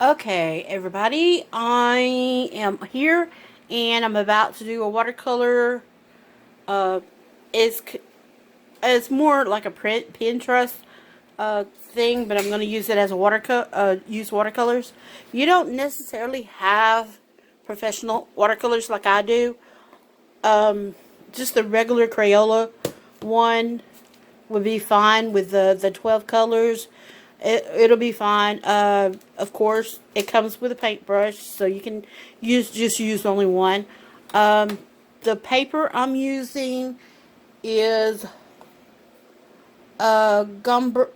Okay, everybody, I am here and I'm about to do a watercolor. Uh, it's, it's more like a Pinterest thing, but I'm going to use it as a use watercolors. You don't necessarily have professional watercolors like I do. Just the regular Crayola one would be fine with the 12 colors. It'll be fine. Of course, it comes with a paintbrush, so you can just use only one. The paper I'm using is Gumbrock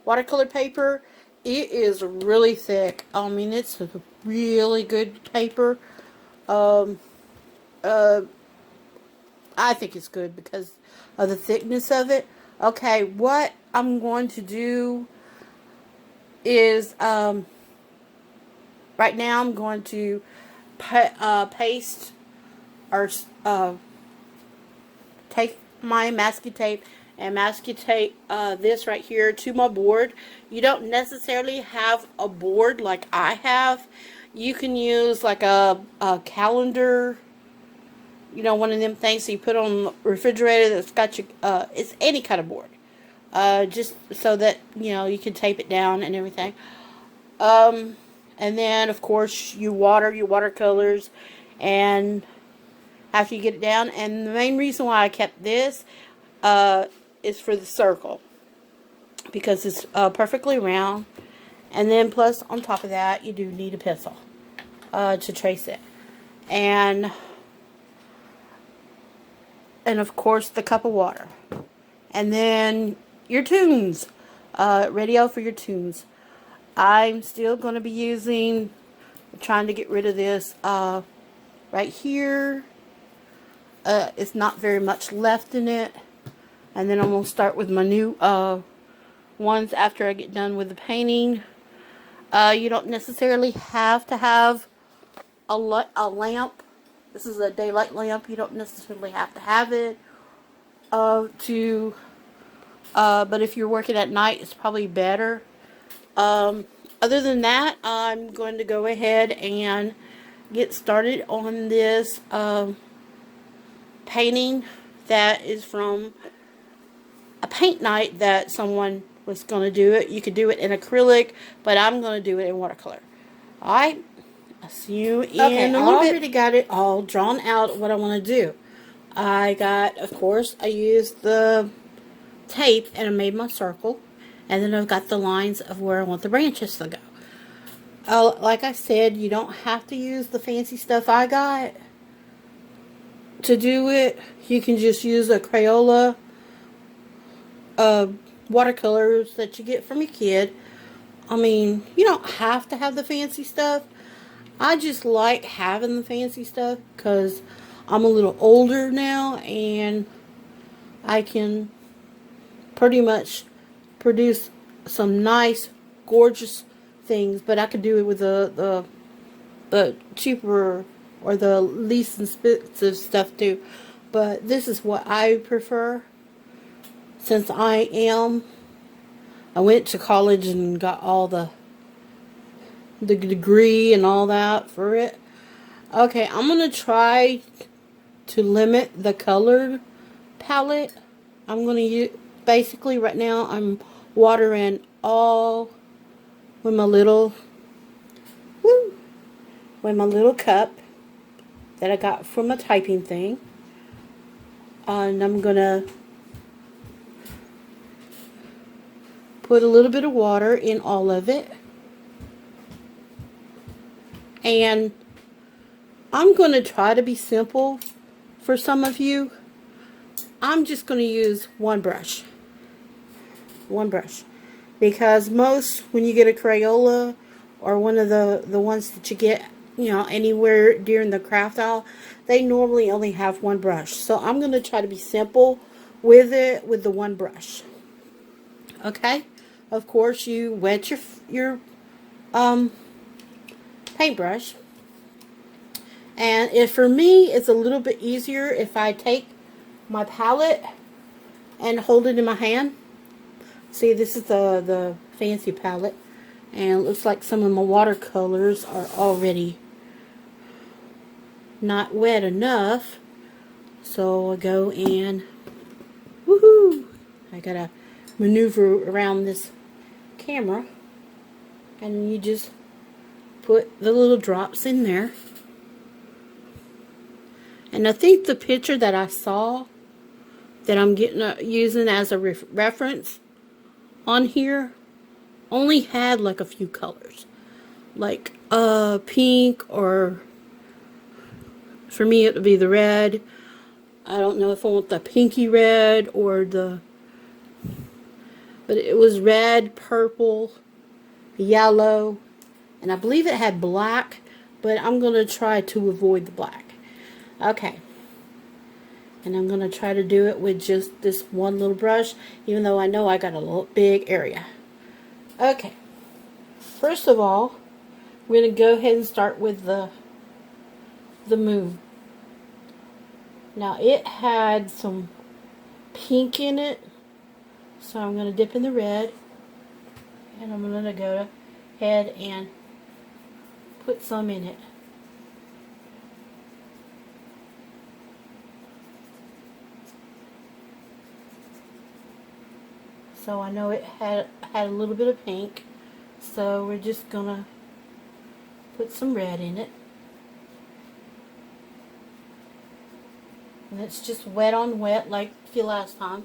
watercolor paper. It is really thick. I mean, it's a really good paper. Um, uh, I think it's good because of the thickness of it. Okay, what I'm going to do is, right now I'm going to paste or take my masking tape and masking tape this right here to my board. You don't necessarily have a board like I have. You can use like a calendar, you know, one of them things that you put on the refrigerator that's got your, it's any kind of board. Just so that, you know, you can tape it down and everything. And then, of course, you water your watercolors and after you get it down. And the main reason why I kept this is for the circle. Because it's perfectly round. And then plus, on top of that, you do need a pencil to trace it. And of course, the cup of water. And then your tunes. Radio for your tunes. I'm still going to be trying to get rid of this right here. It's not very much left in it. And then I'm going to start with my new ones after I get done with the painting. You don't necessarily have to have a lamp. This is a daylight lamp. You don't necessarily have to have it but if you're working at night, it's probably better. Other than that, I'm going to go ahead and get started on this painting that is from a paint night that someone was going to do it. You could do it in acrylic, but I'm going to do it in watercolor. Alright, I'll see you in a little bit. I already got it all drawn out what I want to do. Of course, I used the tape and I made my circle. And then I've got the lines of where I want the branches to go. Like I said, you don't have to use the fancy stuff I got to do it. You can just use a Crayola watercolors that you get from your kid. I mean, you don't have to have the fancy stuff. I just like having the fancy stuff because I'm a little older now and I can pretty much produce some nice, gorgeous things, but I could do it with the cheaper or the least expensive stuff too. But this is what I prefer, since I went to college and got all the degree and all that for it. Okay, I'm gonna try to limit the colored palette. I'm gonna use, basically right now I'm watering all with my little cup that I got from a typing thing. And I'm gonna put a little bit of water in all of it. And I'm gonna try to be simple for some of you. I'm just gonna use one brush. Because most, when you get a Crayola or one of the ones that you get, you know, anywhere during the craft aisle, they normally only have one brush. So I'm going to try to be simple with it with the one brush. Okay? Of course, you wet your paintbrush. And for me, it's a little bit easier if I take my palette and hold it in my hand. See, this is the fancy palette. And it looks like some of my watercolors are already not wet enough. So I go and, woohoo! I gotta maneuver around this camera. And you just put the little drops in there. And I think the picture that I saw that I'm using as a reference on here only had like a few colors, like pink, or for me it would be the red. I don't know if I want the pinky red or but it was red, purple, yellow, and I believe it had black, but I'm going to try to avoid the black. Okay. And I'm going to try to do it with just this one little brush, even though I know I got a little big area. Okay. First of all, we're going to go ahead and start with the moon. Now, it had some pink in it, so I'm going to dip in the red. And I'm going to go ahead and put some in it. So I know it had a little bit of pink, so we're just gonna put some red in it, and it's just wet on wet like the last time.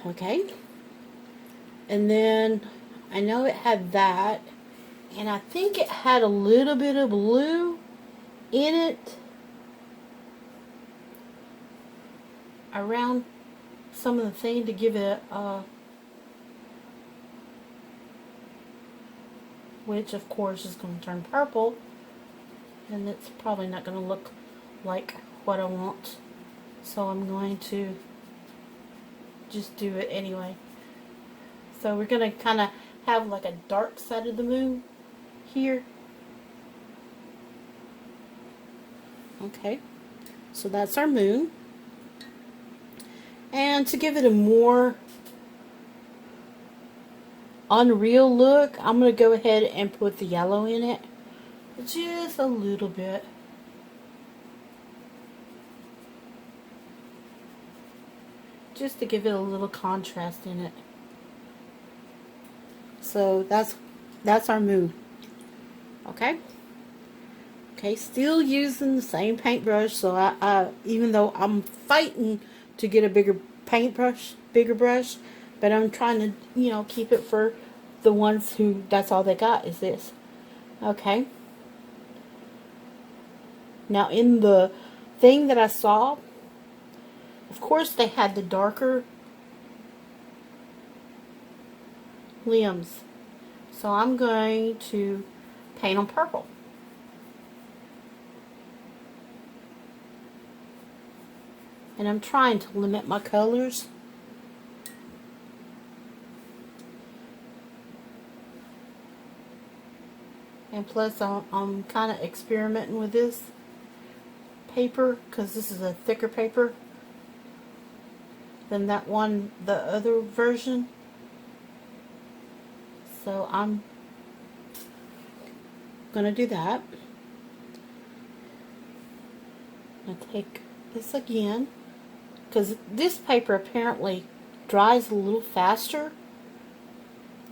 Okay, and then I know it had that, and I think it had a little bit of blue in it around some of the thing to give it a which of course is going to turn purple, and it's probably not going to look like what I want, so I'm going to just do it anyway. So we're going to kind of have like a dark side of the moon here. Okay, so that's our moon. And to give it a more unreal look, I'm going to go ahead and put the yellow in it. Just a little bit. Just to give it a little contrast in it. So that's our moon. Okay? Okay, still using the same paintbrush, so I even though I'm fighting to get a bigger brush, but I'm trying to, you know, keep it for the ones who that's all they got is this. Okay. Now in the thing that I saw, of course they had the darker limbs. So I'm going to paint on purple. And I'm trying to limit my colors. And plus I'm kind of experimenting with this paper because this is a thicker paper than that one, the other version. So I'm going to do that. I'm going to take this again, because this paper apparently dries a little faster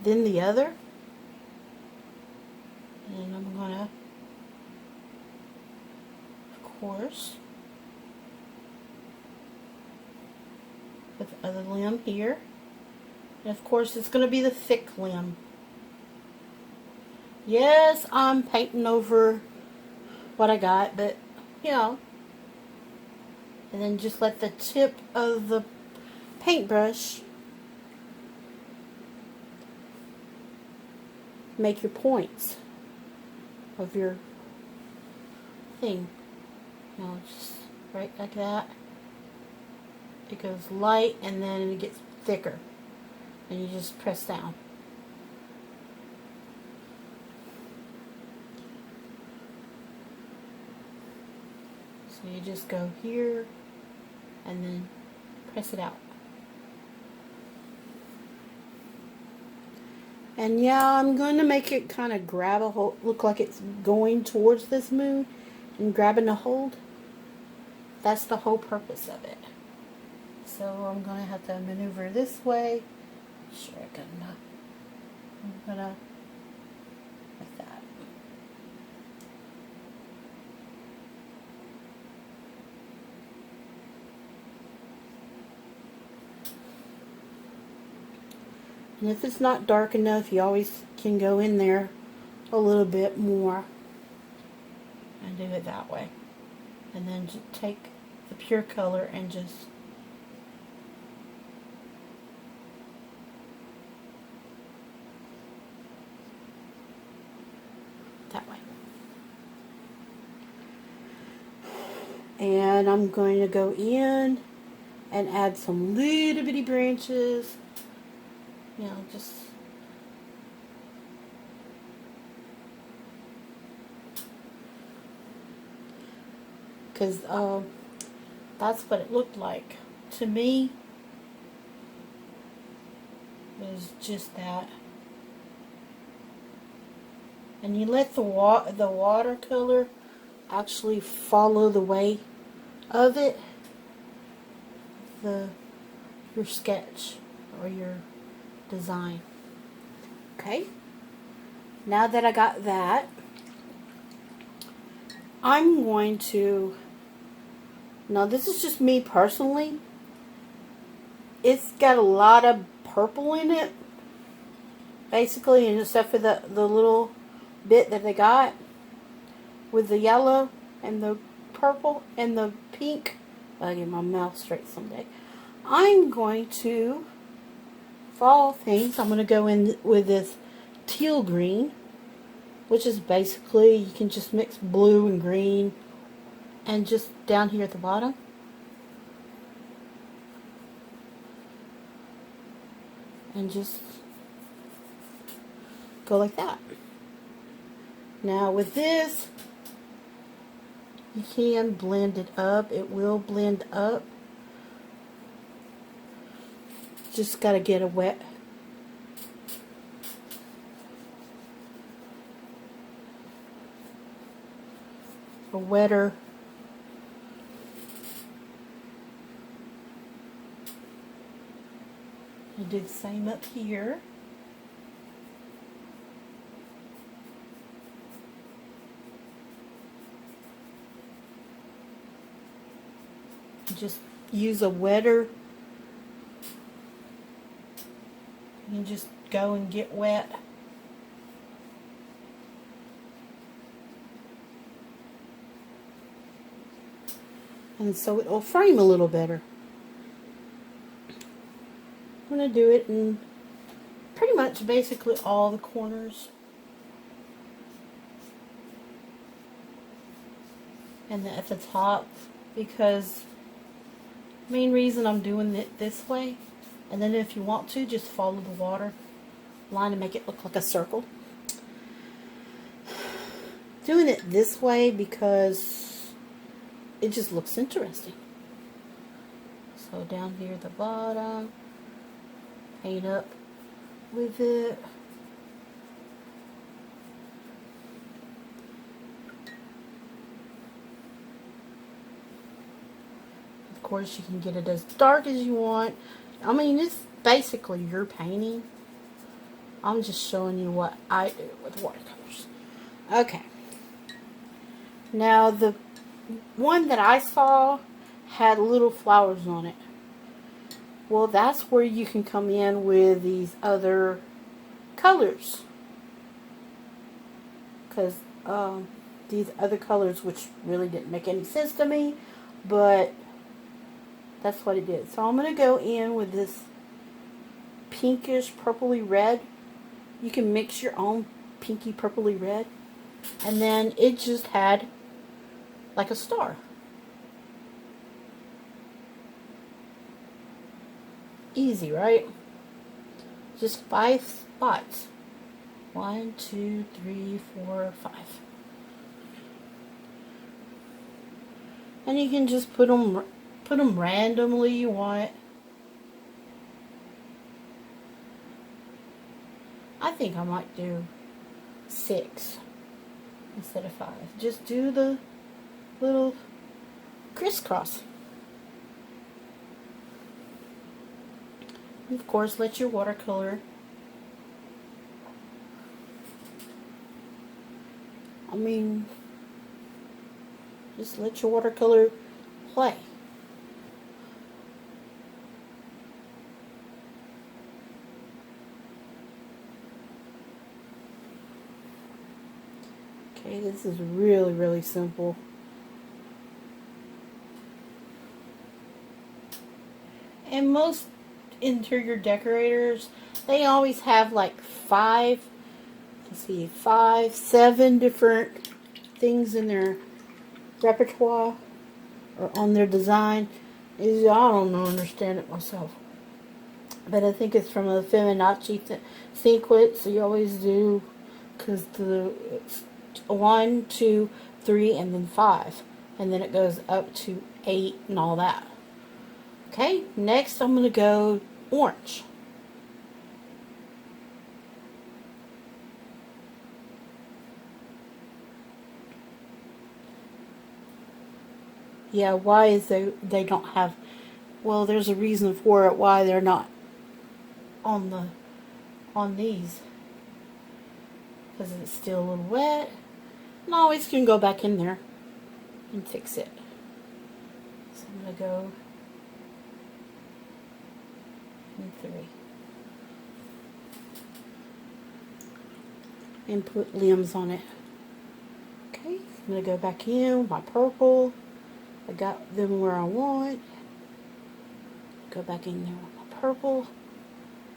than the other. And I'm going to, of course, with the other limb here. And of course it's going to be the thick limb. Yes, I'm painting over what I got, but, you know. And then just let the tip of the paintbrush make your points of your thing. You know, just right like that. It goes light and then it gets thicker. And you just press down. So you just go here and then press it out. And yeah, I'm going to make it kind of grab a hold, look like it's going towards this moon and grabbing a hold. That's the whole purpose of it. So I'm going to have to maneuver this way. Sure, I'm gonna like that. And if it's not dark enough, you always can go in there a little bit more and do it that way. And then just take the pure color and just that way. And I'm going to go in and add some little bitty branches. You know, just because that's what it looked like to me. It was just that. And you let the watercolor actually follow the way of it, your sketch or your design. Okay, now that I got that, I'm going to, now this is just me personally, it's got a lot of purple in it basically, and except for the little bit that they got with the yellow and the purple and the pink. I'll get my mouth straight someday. I'm going to, for all things, I'm going to go in with this teal green, which is basically, you can just mix blue and green, and just down here at the bottom, and just go like that. Now with this, you can blend it up. It will blend up. Just got to get a wetter and do the same up here. Just use a wetter. You can just go and get wet. And so it will frame a little better. I'm going to do it in pretty much basically all the corners. And at the top, because main reason I'm doing it this way, and then if you want to, just follow the water line and make it look like a circle. Doing it this way because it just looks interesting. So down here at the bottom, paint up with it. Of course, you can get it as dark as you want. I mean, it's basically your painting. I'm just showing you what I do with watercolors. Okay. Now, the one that I saw had little flowers on it. Well, that's where you can come in with these other colors. Because these other colors, which really didn't make any sense to me, but that's what it did. So I'm going to go in with this pinkish purpley red. You can mix your own pinky purpley red. And then it just had like a star. Easy, right? Just 5 spots. 1, 2, 3, 4, 5. And you can just put them randomly you want. I think I might do 6 instead of 5. Just do the little crisscross. And of course, let your watercolor, just let your watercolor play. Okay, this is really, really simple. And most interior decorators, they always have like 5, 7 different things in their repertoire or on their design. I don't understand it myself, but I think it's from a Fibonacci sequence. So you always do, because the 1, 2, 3, and then 5, and then it goes up to 8 and all that. Okay, next I'm going to go orange. Yeah, why is they don't have, well, there's a reason for it why they're not on these, because it's still a little wet. And I always can go back in there and fix it. So I'm going to go in 3 and put limbs on it. Okay, I'm going to go back in with my purple. I got them where I want. Go back in there with my purple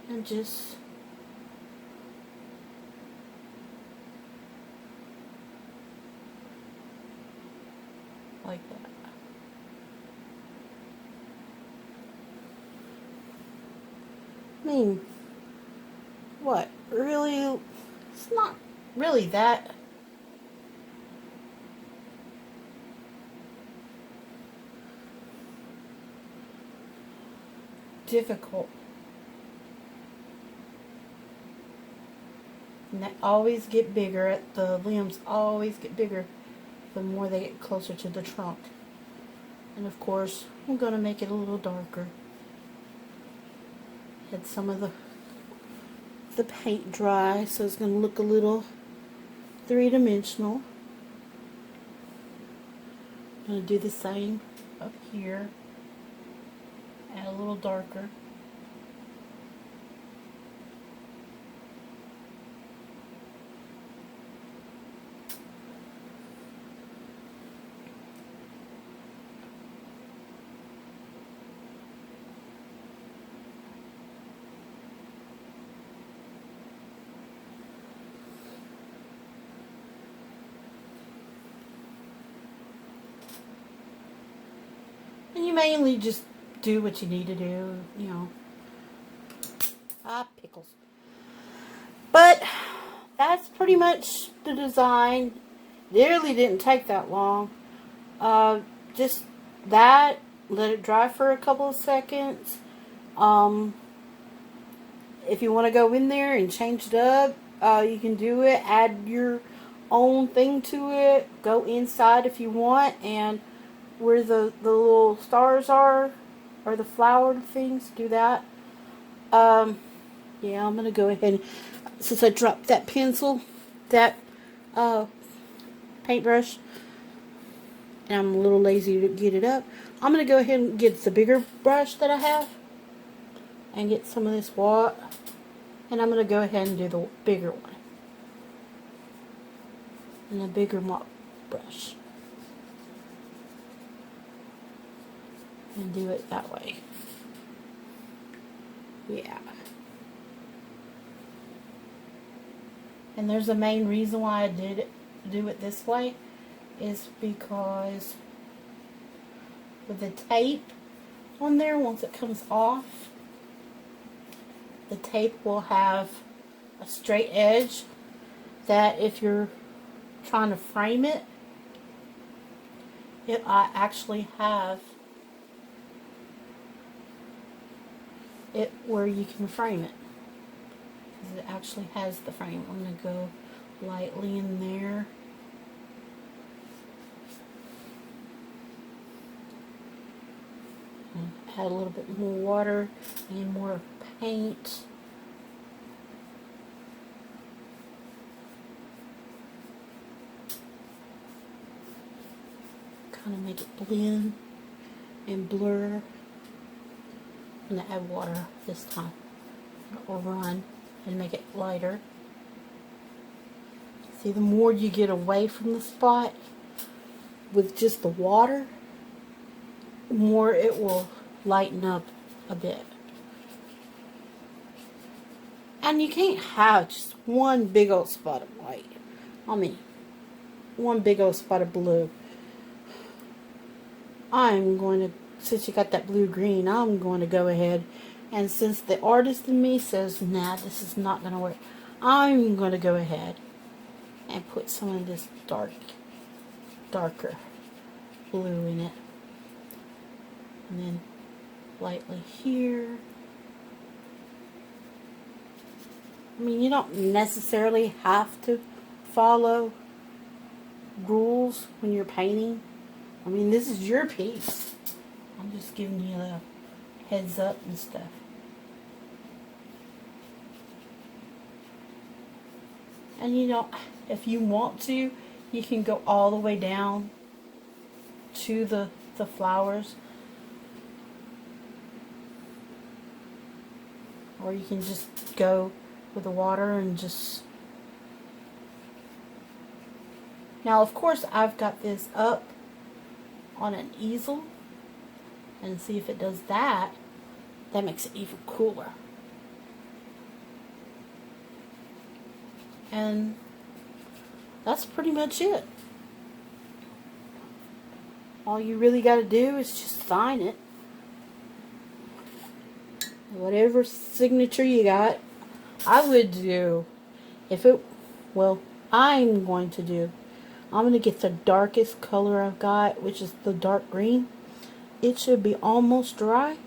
and just like that. I mean, what? Really? It's not really that difficult. And they always get bigger. The limbs always get bigger the more they get closer to the trunk. And of course, I'm going to make it a little darker. Had some of the paint dry, so it's going to look a little three-dimensional. I'm going to do the same up here. Add a little darker. And you mainly just do what you need to do, you know. Pickles. But that's pretty much the design. It really didn't take that long. Just that. Let it dry for a couple of seconds. If you want to go in there and change it up, you can do it. Add your own thing to it. Go inside if you want, and where the little stars are, or the flowered things, do that. Yeah, I'm gonna go ahead, since I dropped that pencil, that paintbrush, and I'm a little lazy to get it up. I'm gonna go ahead and get the bigger brush that I have and get some of this water, and I'm gonna go ahead and do the bigger one and a bigger mop brush. And do it that way. Yeah. And there's a main reason why I do it this way, is because with the tape on there, once it comes off, the tape will have a straight edge that if you're trying to frame it, I actually have it where you can frame it. because it actually has the frame. I'm going to go lightly in there. And add a little bit more water and more paint. Kind of make it blend and blur. I'm going to add water this time. Or run and make it lighter. See, the more you get away from the spot with just the water, the more it will lighten up a bit. And you can't have just one big old spot of white. I mean, one big old spot of blue. I'm going to, since you got that blue-green, I'm going to go ahead, and since the artist in me says, nah, this is not going to work, I'm going to go ahead and put some of this darker blue in it. And then lightly here. I mean, you don't necessarily have to follow rules when you're painting. I mean, this is your piece. I'm just giving you a heads up and stuff. And you know, if you want to, you can go all the way down to the flowers. Or you can just go with the water and just... Now, of course, I've got this up on an easel. And see if it does that. That makes it even cooler. And that's pretty much it. All you really got to do is just sign it. Whatever signature you got. I would do, if it, well, I'm going to get the darkest color I've got, which is the dark green. It should be almost dry.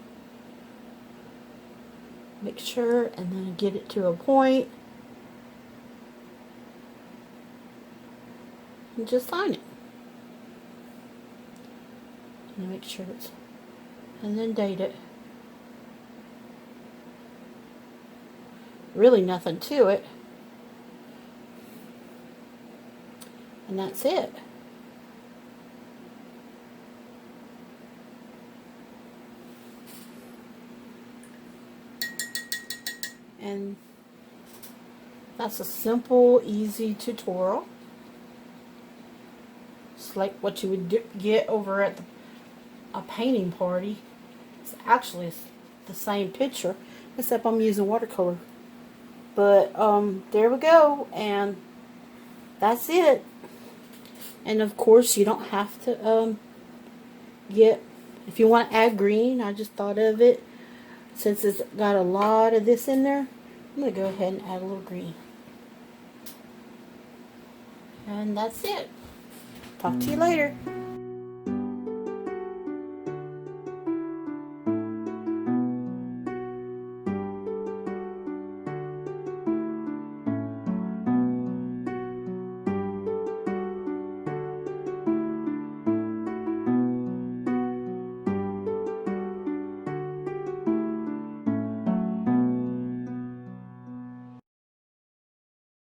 Make sure, and then get it to a point. And just sign it. And make sure it's, and then date it. Really nothing to it. And that's it. And that's a simple, easy tutorial. It's like what you would get over at a painting party. It's actually the same picture, except I'm using watercolor. But there we go, and that's it. And of course, you don't have to get, if you want to add green, I just thought of it. Since it's got a lot of this in there, I'm going to go ahead and add a little green. And that's it. Talk to you later.